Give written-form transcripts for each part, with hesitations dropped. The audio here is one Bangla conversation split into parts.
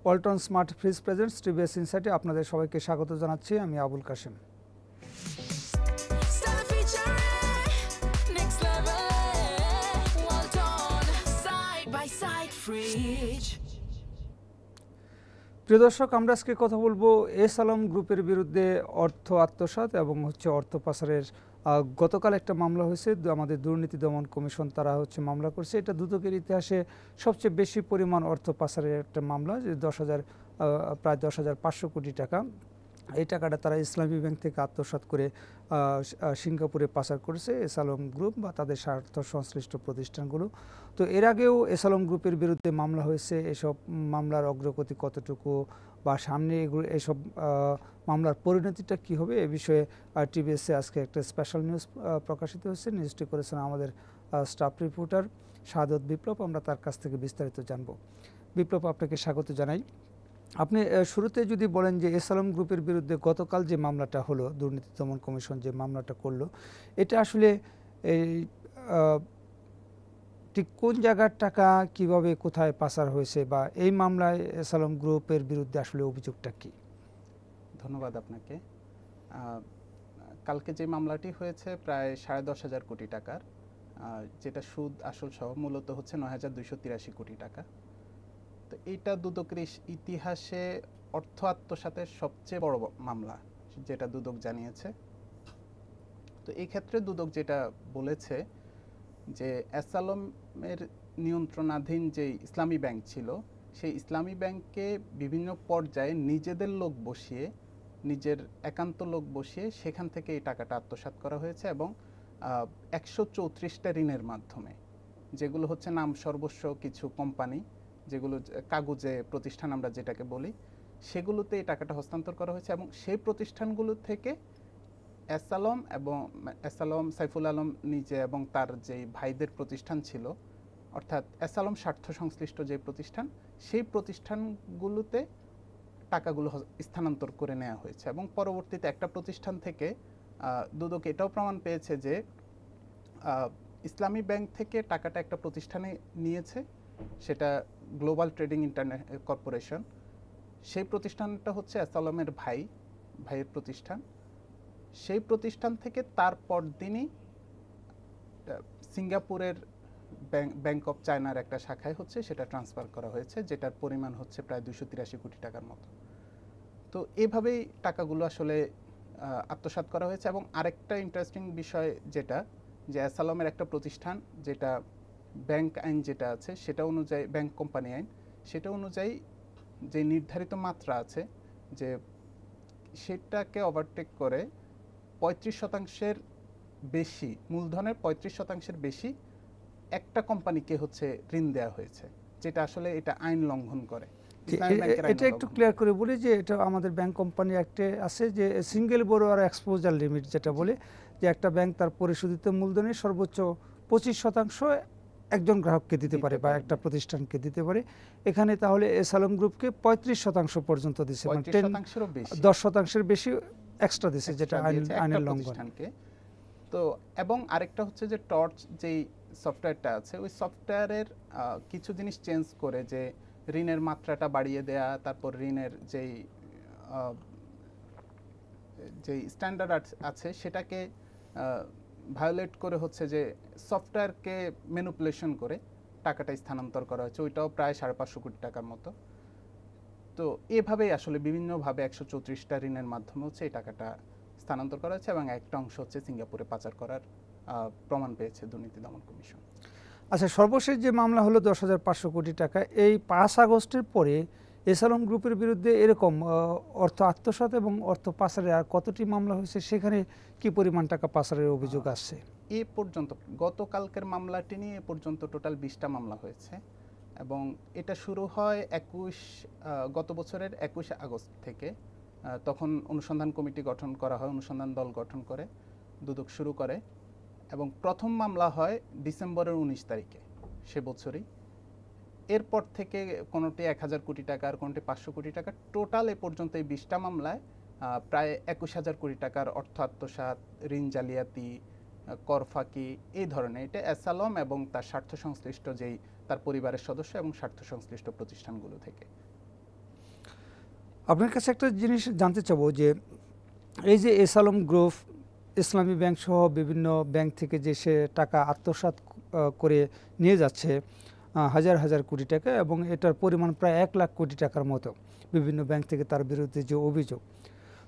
Walton smart fridge presents TVS ইনসাইটে আপনাদের সবাইকে স্বাগত জানাচ্ছি। আমি আবুল কাশেম। প্রিয় দর্শক, আমরা আজকে কথা বলবো এস আলম গ্রুপের বিরুদ্ধে অর্থ আত্মসাৎ এবং অর্থ পাচারের গতকাল একটা মামলা হয়েছে। আমাদের দুর্নীতি দমন কমিশন তারা মামলা করছে। এটা দুদকের ইতিহাসে সবচেয়ে বেশি পরিমাণ অর্থ পাচারের একটা মামলা, যে প্রায় 10,500 কোটি টাকা। এই টাকাটা তারা ইসলামী ব্যাংক থেকে আত্মসাৎ করে সিঙ্গাপুরে পাচার করেছে এস আলম গ্রুপ বা তাদের স্বার্থ সংশ্লিষ্ট প্রতিষ্ঠানগুলো। তো এর আগেও এস আলম গ্রুপের বিরুদ্ধে মামলা হয়েছে। এসব মামলার অগ্রগতি কতটুকু বা সামনে এসব মামলার পরিণতিটা কী হবে, এ বিষয়ে টিভিএসে আজকে একটা স্পেশাল নিউজ প্রকাশিত হয়েছে। নিউজটি করেছেন আমাদের স্টাফ রিপোর্টার শাহাদত বিপ্লব। আমরা তার কাছ থেকে বিস্তারিত জানব। বিপ্লব, আপনাকে স্বাগত জানাই। আপনি শুরুতে যদি বলেন যে এস আলম গ্রুপের বিরুদ্ধে গতকাল যে মামলাটা হলো, দুর্নীতি দমন কমিশন যে মামলাটা করলো, এটা আসলে এই ঠিক কোন জায়গার টাকা কিভাবে কোথায় পাচার হয়েছে, বা এই মামলায় এস আলম গ্রুপের বিরুদ্ধে আসলে অভিযোগটা কি? ধন্যবাদ আপনাকে। কালকে যে মামলাটি হয়েছে প্রায় 10,500 কোটি টাকার, যেটা সুদ আসল সহ মূলত হচ্ছে 9,283 কোটি টাকা। তো এইটা দুদকের ইতিহাসে অর্থ আত্মসাতের সবচেয়ে বড় মামলা, যেটা দুদক জানিয়েছে। তো এই ক্ষেত্রে দুদক যেটা বলেছে যে এস আলমের নিয়ন্ত্রণাধীন যে ইসলামী ব্যাংক ছিল, সেই ইসলামী ব্যাংকে বিভিন্ন পর্যায়ে নিজেদের লোক বসিয়ে, নিজের একান্ত লোক বসিয়ে সেখান থেকে এই টাকাটা আত্মসাৎ করা হয়েছে এবং 134টা ঋণের মাধ্যমে, যেগুলো হচ্ছে নাম সর্বস্ব কিছু কোম্পানি, যেগুলো কাগজে প্রতিষ্ঠান আমরা যেটাকে বলি, সেগুলোতে এই টাকাটা হস্তান্তর করা হয়েছে। এবং সেই প্রতিষ্ঠানগুলো থেকে এস আলম এবং সাইফুল আলম নিজে এবং তার যে ভাইদের প্রতিষ্ঠান ছিল, অর্থাৎ এস আলম স্বার্থ সংশ্লিষ্ট যে প্রতিষ্ঠান, সেই প্রতিষ্ঠানগুলোতে টাকাগুলো স্থানান্তর করে নেওয়া হয়েছে। এবং পরবর্তীতে একটা প্রতিষ্ঠান থেকে দুদক এটাও প্রমাণ পেয়েছে যে ইসলামী ব্যাংক থেকে টাকাটা একটা প্রতিষ্ঠানে নিয়েছে, সেটা গ্লোবাল ট্রেডিং কর্পোরেশন। সেই প্রতিষ্ঠানটা হচ্ছে এস আলমের ভাইয়ের প্রতিষ্ঠান। সেই প্রতিষ্ঠান থেকে তারপর দিনই সিঙ্গাপুরের ব্যাংক অফ চায়নার একটা শাখায় সেটা ট্রান্সফার করা হয়েছে, যেটার পরিমাণ হচ্ছে প্রায় 283 কোটি টাকার মতো। তো এভাবেই টাকাগুলো আসলে আত্মসাৎ করা হয়েছে। এবং আরেকটা ইন্টারেস্টিং বিষয় যেটা, যে এস আলমের একটা প্রতিষ্ঠান, যেটা ব্যাংক আইন যেটা আছে সেটা অনুযায়ী, ব্যাংক কোম্পানি আইন সেটা অনুযায়ী যে নির্ধারিত মাত্রা আছে, যে সেটাকে ওভারটেক করে 35% বেশি, মূলধনের 35% বেশি একটা কোম্পানিকে ঋণ দেওয়া হয়েছে, যেটা আসলে এটা আইন লঙ্ঘন করে। এটা একটু ক্লিয়ার করে বলি যে এটা আমাদের ব্যাংক কোম্পানি অ্যাক্টে আছে, যে সিঙ্গেল বড়োয়ার এক্সপোজার লিমিট যেটা বলে, যে একটা ব্যাংক তার পরিশোধিত মূলধনের সর্বোচ্চ 25% একজন গ্রাহককে দিতে পারে বা একটা প্রতিষ্ঠানকে দিতে পারে। এখানে তাহলে এস আলম গ্রুপকে 35% পর্যন্ত দিচ্ছে, মানে 10%-এর বেশি এক্সট্রা দিচ্ছে, যেটা আইনের লঙ্ঘন। তো এবং আরেকটা হচ্ছে যে টর্চ যেই সফটওয়্যারটা আছে, ওই সফটওয়্যারের কিছু জিনিস চেঞ্জ করে, যে ঋণের মাত্রাটা বাড়িয়ে দেয়া, তারপর ঋণের যেই স্ট্যান্ডার্ড আছে সেটাকে ভায়োলেট করে যে সফটওয়্যারকে ম্যানিপুলেশন করে টাকাটা স্থানান্তর করা হয়েছে। ওইটাও প্রায় 550 কোটি টাকার মতো। তো এভাবেই আসলে বিভিন্নভাবে 134টা ঋণের মাধ্যমে এই টাকাটা স্থানান্তর করা হয়েছে এবং একটা অংশ সিঙ্গাপুরে পাচার করার প্রমাণ পেয়েছে দুর্নীতি দমন কমিশন। আচ্ছা, সর্বশেষ যে মামলা হলো 10,500 কোটি টাকা, এই 5 আগস্টের পরে এস আলম গ্রুপের বিরুদ্ধে এরকম অর্থ আত্মসাৎ এবং অর্থ পাচারের আর কতটি মামলা হয়েছে, সেখানে কি পরিমাণ টাকা পাচারের অভিযোগ আসছে? এ পর্যন্ত গতকালকের মামলাটি নিয়ে এ পর্যন্ত টোটাল 20টা মামলা হয়েছে এবং এটা শুরু হয় গত বছরের 21 আগস্ট থেকে। তখন অনুসন্ধান কমিটি গঠন করা হয়, অনুসন্ধান দল গঠন করে দুদক শুরু করে এবং প্রথম মামলা হয় ডিসেম্বরের 19 তারিখে সে বছরই। এরপর থেকে কোনোটি 1000 কোটি টাকা আর কোনোটি 500 কোটি টাকা, টোটাল এ পর্যন্ত এই 20টা মামলায় প্রায় 21,000 কোটি টাকার অর্থ আত্মসাৎ, ঋণ জালিয়াতি, কর ফাঁকি, এই ধরনের। এটা এস আলম এবং তার স্বার্থ সংশ্লিষ্ট যেই তার পরিবারের সদস্য এবং স্বার্থ সংশ্লিষ্ট প্রতিষ্ঠানগুলো থেকে। আপনার কাছে একটা জিনিস জানতে চাবো যে এই যে এস আলম গ্রুপ ইসলামী ব্যাংক সহ বিভিন্ন ব্যাংক থেকে যে সে টাকা আত্মসাৎ করে নিয়ে যাচ্ছে হাজার হাজার কোটি টাকা, এবং এটার পরিমাণ প্রায় 1 লাখ কোটি টাকার মতো, বিভিন্ন ব্যাংক থেকে তার বিরুদ্ধে যে অভিযোগ,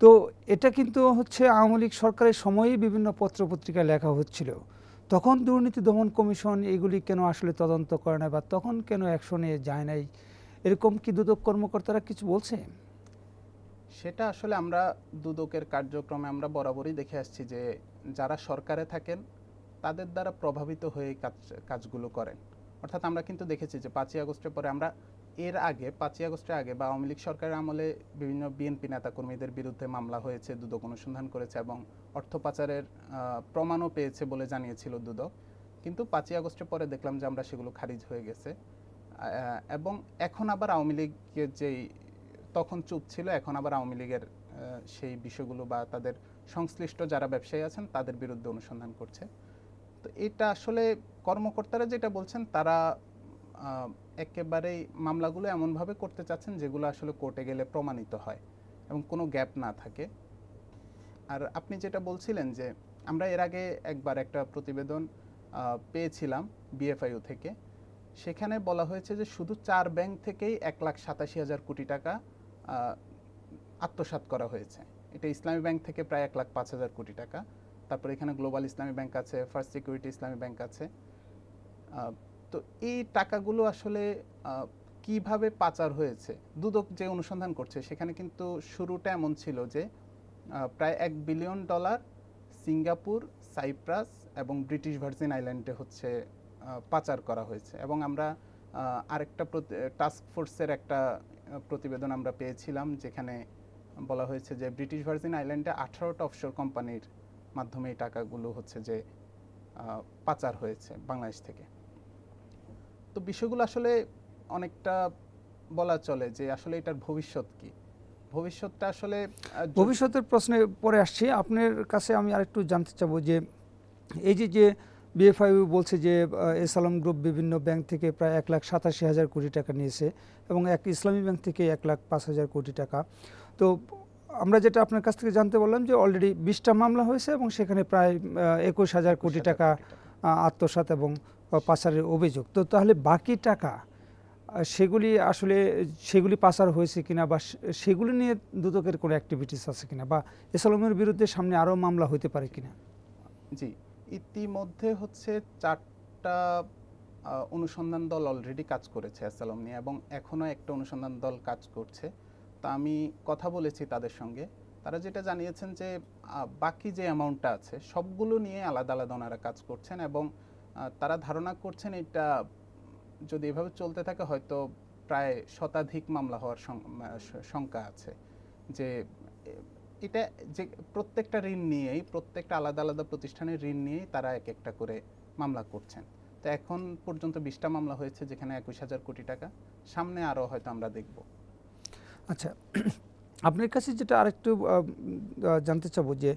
তো এটা কিন্তু হচ্ছে আওয়ামী লীগ সরকারের সময়েই বিভিন্ন পত্রপত্রিকায় লেখা হচ্ছিল। তখন দুর্নীতি দমন কমিশন এগুলি কেন আসলে তদন্ত করে না, বা তখন কেন অ্যাকশনে যায় নাই, এরকম কি দুদক কর্মকর্তারা কিছু বলছে? সেটা আসলে আমরা দুদকের কার্যক্রমে আমরা বরাবরই দেখে আসছি যে যারা সরকারে থাকেন তাদের দ্বারা প্রভাবিত হয়ে কাজগুলো করেন। অর্থাৎ আমরা কিন্তু দেখেছি যে 5ই আগস্টের পরে আমরা এর আগে 5ই আগস্টের আগে বা আওয়ামী লীগ সরকারের আমলে বিভিন্ন বিএনপি নেতাকর্মীদের বিরুদ্ধে মামলা হয়েছে, দুদক অনুসন্ধান করেছে এবং অর্থ পাচারের প্রমাণও পেয়েছে বলে জানিয়েছিল দুদক। কিন্তু 5ই আগস্টের পরে দেখলাম যে আমরা সেগুলো খারিজ হয়ে গেছে এবং এখন আবার আওয়ামী লীগের যেই তখন চুপ ছিল, এখন আবার আওয়ামী লীগের সেই বিষয়গুলো বা তাদের সংশ্লিষ্ট যারা ব্যবসায়ী আছেন তাদের বিরুদ্ধে অনুসন্ধান করছে। তো এটা আসলে কর্মকর্তারা যেটা বলছেন তারা একেবারেই মামলাগুলো এমনভাবে করতে চাচ্ছেন যেগুলো আসলে কোর্টে গেলে প্রমাণিত হয় এবং কোনো গ্যাপ না থাকে। আর আপনি যেটা বলছিলেন যে আমরা এর আগে একবার একটা প্রতিবেদন পেয়েছিলাম বিএফআইইউ থেকে, সেখানে বলা হয়েছে যে শুধু 4 ব্যাংক থেকেই 1,87,000 কোটি টাকা আত্মসাৎ করা হয়েছে। এটা ইসলামী ব্যাংক থেকে প্রায় 1,05,000 কোটি টাকা, তারপর এখানে গ্লোবাল ইসলামী ব্যাংক আছে, ফার্স্ট সিকিউরিটি ইসলামী ব্যাংক আছে। তো এই টাকাগুলো আসলে কিভাবে পাচার হয়েছে দুদক যে অনুসন্ধান করছে সেখানে কিন্তু শুরুটা এমন ছিল যে প্রায় $1 বিলিয়ন সিঙ্গাপুর, সাইপ্রাস এবং ব্রিটিশ ভার্জিন আইল্যান্ডে হচ্ছে পাচার করা হয়েছে। এবং আমরা আরেকটা টাস্ক ফোর্সের একটা প্রতিবেদন আমরা পেয়েছিলাম যেখানে বলা হয়েছে যে ব্রিটিশ ভার্জিন আইল্যান্ডে 18টা অফশোর কোম্পানির মাধ্যমে এই টাকাগুলো হচ্ছে যে পাচার হয়েছে বাংলাদেশ থেকে। তো বিষয়গুলো আসলে অনেকটা বলা চলে যে আসলে এটার ভবিষ্যৎ কি, ভবিষ্যৎটা আসলে ভবিষ্যতের প্রশ্নে পরে আসছি। আপনার কাছে আমি আরেকটু জানতে চাবো যে এই যে বিএফআইইউ বলছে যে এস আলম গ্রুপ বিভিন্ন ব্যাংক থেকে প্রায় 1,87,000 কোটি টাকা নিয়েছে এবং এক ইসলামী ব্যাংক থেকে 1,05,000 কোটি টাকা। তো আমরা যেটা আপনার কাছ থেকে জানতে বললাম যে অলরেডি 20টা মামলা হয়েছে এবং সেখানে প্রায় 21,000 কোটি টাকা আত্মসাৎ এবং পাচারের অভিযোগ। তো তাহলে বাকি টাকা সেগুলি পাচার হয়েছে কিনা, বা সেগুলি নিয়ে দুদকের কোনো অ্যাক্টিভিটিস আছে কিনা, বা এস আলমের বিরুদ্ধে সামনে আরও মামলা হতে পারে কিনা? জি, ইতিমধ্যে হচ্ছে 4টা অনুসন্ধান দল অলরেডি কাজ করেছে এস আলম নিয়ে এবং এখনও একটা অনুসন্ধান দল কাজ করছে। তা আমি কথা বলেছি তাদের সঙ্গে, তারা যেটা জানিয়েছেন যে বাকি যে অ্যামাউন্টটা আছে সবগুলো নিয়ে আলাদা আলাদা ওনারা কাজ করছেন এবং তারা ধারণা করছেন এটা যদি এভাবে চলতে থাকে হয়তো প্রায় শতাধিক মামলা হওয়ার শঙ্কা আছে। যে এটা যে প্রত্যেকটা ঋণ নিয়েই, প্রত্যেকটা আলাদা আলাদা প্রতিষ্ঠানের ঋণ নিয়েই তারা এক একটা করে মামলা করছেন। তো এখন পর্যন্ত 20টা মামলা হয়েছে যেখানে 21,000 কোটি টাকা, সামনে আরও হয়তো আমরা দেখব। আচ্ছা, আপনার কাছে যেটা আরেকটু জানতে চাবো যে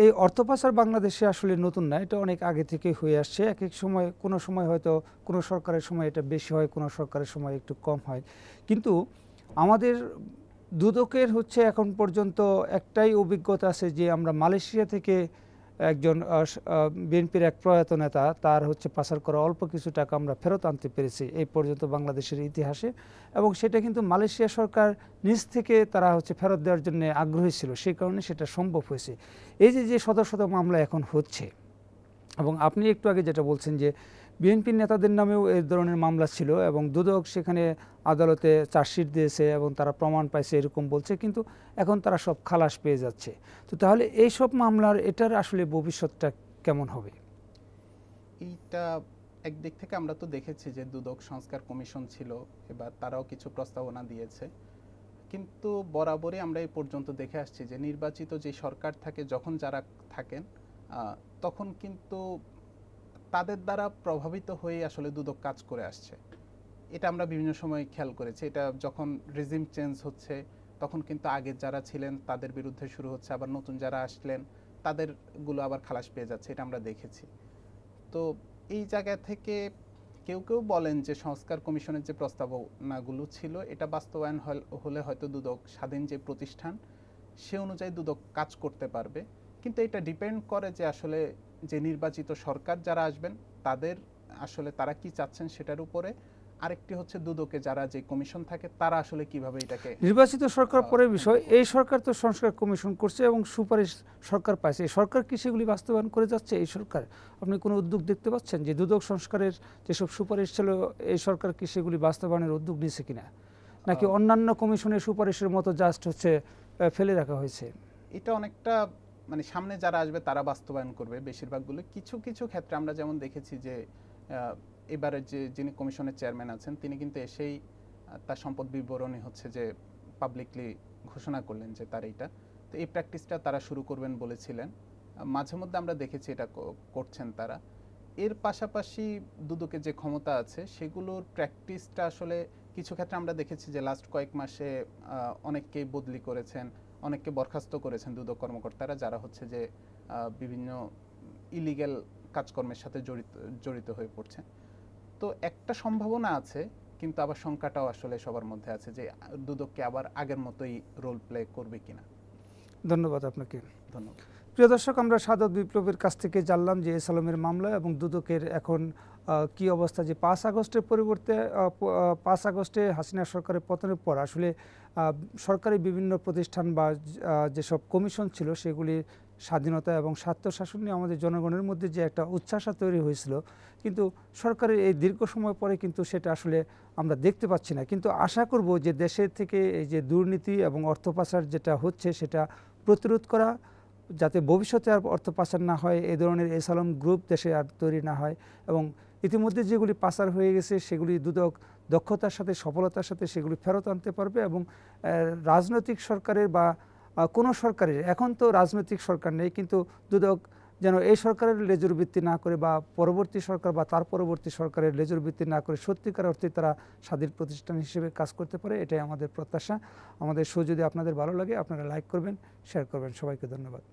এই অর্থ পাচার বাংলাদেশে আসলে নতুন না, এটা অনেক আগে থেকে হয়ে আসছে। এক এক সময় কোনো সময় হয়তো কোনো সরকারের সময় এটা বেশি হয়, কোনো সরকারের সময় একটু কম হয়, কিন্তু আমাদের দুদকের হচ্ছে এখন পর্যন্ত একটাই অভিজ্ঞতা আছে যে আমরা মালয়েশিয়া থেকে একজন বিএনপির এক প্রয়াত নেতা তার হচ্ছে পাচার করা অল্প কিছু টাকা আমরা ফেরত আনতে পেরেছি এই পর্যন্ত বাংলাদেশের ইতিহাসে, এবং সেটা কিন্তু মালয়েশিয়া সরকার নিজ থেকে তারা হচ্ছে ফেরত দেওয়ার জন্য আগ্রহী ছিল, সেই কারণে সেটা সম্ভব হয়েছে। এই যে শত শত মামলা এখন হচ্ছে, এবং আপনি একটু আগে যেটা বলছেন যে বিএনপির নেতাদের নামেও এই ধরনের মামলা ছিল এবং দুদক সেখানে আদালতে চার্জশিট দিয়েছে এবং তারা প্রমাণ পাইছে এরকম বলছে, কিন্তু এখন তারা সব খালাস পেয়ে যাচ্ছে। তো তাহলে এই সব মামলার এটার আসলে ভবিষ্যৎটা কেমন হবে? এইটা একদিক থেকে আমরা তো দেখেছি যে দুদক সংস্কার কমিশন ছিল, এবার তারাও কিছু প্রস্তাবনা দিয়েছে, কিন্তু বরাবরই আমরা এই পর্যন্ত দেখে আসছি যে নির্বাচিত যে সরকার থাকে যখন যারা থাকেন তখন কিন্তু তাদের দ্বারা প্রভাবিত হয়ে আসলে দুদক কাজ করে আসছে। এটা আমরা বিভিন্ন সময় খেয়াল করেছি। এটা যখন রেজিম চেঞ্জ হচ্ছে তখন কিন্তু আগের যারা ছিলেন তাদের বিরুদ্ধে শুরু হচ্ছে, আবার নতুন যারা আসলেন তাদেরগুলো আবার খালাস পেয়ে যাচ্ছে, এটা আমরা দেখেছি। তো এই জায়গা থেকে কেউ কেউ বলেন যে সংস্কার কমিশনের যে প্রস্তাবনাগুলো ছিল এটা বাস্তবায়ন হলে হয়তো দুদক স্বাধীন যে প্রতিষ্ঠান সে অনুযায়ী দুদক কাজ করতে পারবে, কিন্তু এটা ডিপেন্ড করে যে আসলে যে নির্বাচিত সরকার যারা আসবেন তাদের আসলে তারা কি চাচ্ছেন সেটার উপরে। আরেকটি হচ্ছে দুদকে যারা যে কমিশন থাকে তারা আসলে কিভাবে এটাকে নির্বাচিত সরকার পরের বিষয়, এই সরকার তো সংস্কার কমিশন করছে এবং সুপারিশ সরকার পাইছে, এই সরকার কি সেগুলি বাস্তবায়ন করে যাচ্ছে? এই সরকার আপনি কোনো উদ্যোগ দেখতে পাচ্ছেন যে দুদক সংস্কারের যেসব সুপারিশ ছিল এই সরকার কি সেগুলি বাস্তবায়নের উদ্যোগ নিয়েছে কিনা, নাকি অন্যান্য কমিশনের সুপারিশের মতো জাস্ট হচ্ছে ফেলে রাখা হয়েছে? এটা অনেকটা মানে সামনে যারা আসবে তারা বাস্তবায়ন করবে বেশিরভাগগুলো। কিছু কিছু ক্ষেত্রে আমরা যেমন দেখেছি যে এবারে যে যিনি কমিশনের চেয়ারম্যান আছেন তিনি কিন্তু এসেই তার সম্পদ বিবরণী হচ্ছে যে পাবলিকলি ঘোষণা করলেন যে তার এইটা, তো এই প্র্যাকটিসটা তারা শুরু করবেন বলেছিলেন। মাঝে মধ্যে আমরা দেখেছি এটা করছেন তারা। এর পাশাপাশি দুদকের যে ক্ষমতা আছে সেগুলোর প্র্যাকটিসটা আসলে কিছু ক্ষেত্রে আমরা দেখেছি যে লাস্ট কয়েক মাসে অনেককেই বদলি করেছেন, অনেককে বরখাস্ত করেছেন দুদক কর্মকর্তারা যারা হচ্ছে যে বিভিন্ন ইলিগ্যাল কাজকর্মের সাথে জড়িত হয়ে পড়ছে। তো একটা সম্ভাবনা আছে, কিন্তু আবার শঙ্কাটাও আসলে সবার মধ্যে আছে যে দুদককে আবার আগের মতোই রোল প্লে করবে কিনা। ধন্যবাদ আপনাকে। ধন্যবাদ। প্রিয় দর্শক, আমরা সাদত বিপ্লবের কাছ থেকে জানলাম যে এস আলমের মামলা এবং দুদকের এখন কি অবস্থা, যে 5 আগস্টের পরিবর্তে 5 আগস্টে হাসিনা সরকারের পতনের পর আসলে সরকারি বিভিন্ন প্রতিষ্ঠান বা যেসব কমিশন ছিল সেগুলি স্বাধীনতা এবং স্বায়ত্তশাসন নিয়ে আমাদের জনগণের মধ্যে যে একটা উচ্ছ্বাসা তৈরি হয়েছিল, কিন্তু সরকারের এই দীর্ঘ সময় পরে কিন্তু সেটা আসলে আমরা দেখতে পাচ্ছি না। কিন্তু আশা করব যে দেশের থেকে এই যে দুর্নীতি এবং অর্থ পাচার যেটা হচ্ছে সেটা প্রতিরোধ করা, যাতে ভবিষ্যতে আর অর্থ পাচার না হয়, এই ধরনের এস আলম গ্রুপ দেশে আর তৈরি না হয়, এবং ইতিমধ্যে যেগুলি পাচার হয়ে গেছে সেগুলি দুদক দক্ষতার সাথে সফলতার সাথে সেগুলি ফেরত আনতে পারবে। এবং রাজনৈতিক সরকারের বা কোনো সরকারের, এখন তো রাজনৈতিক সরকার নেই, কিন্তু দুদক যেন এই সরকারের লেজুর ভিত্তি না করে বা পরবর্তী সরকার বা তার পরবর্তী সরকারের লেজুর ভিত্তি না করে সত্যিকার অর্থে তারা স্বাধীন প্রতিষ্ঠান হিসেবে কাজ করতে পারে, এটাই আমাদের প্রত্যাশা। আমাদের শো যদি আপনাদের ভালো লাগে আপনারা লাইক করবেন, শেয়ার করবেন। সবাইকে ধন্যবাদ।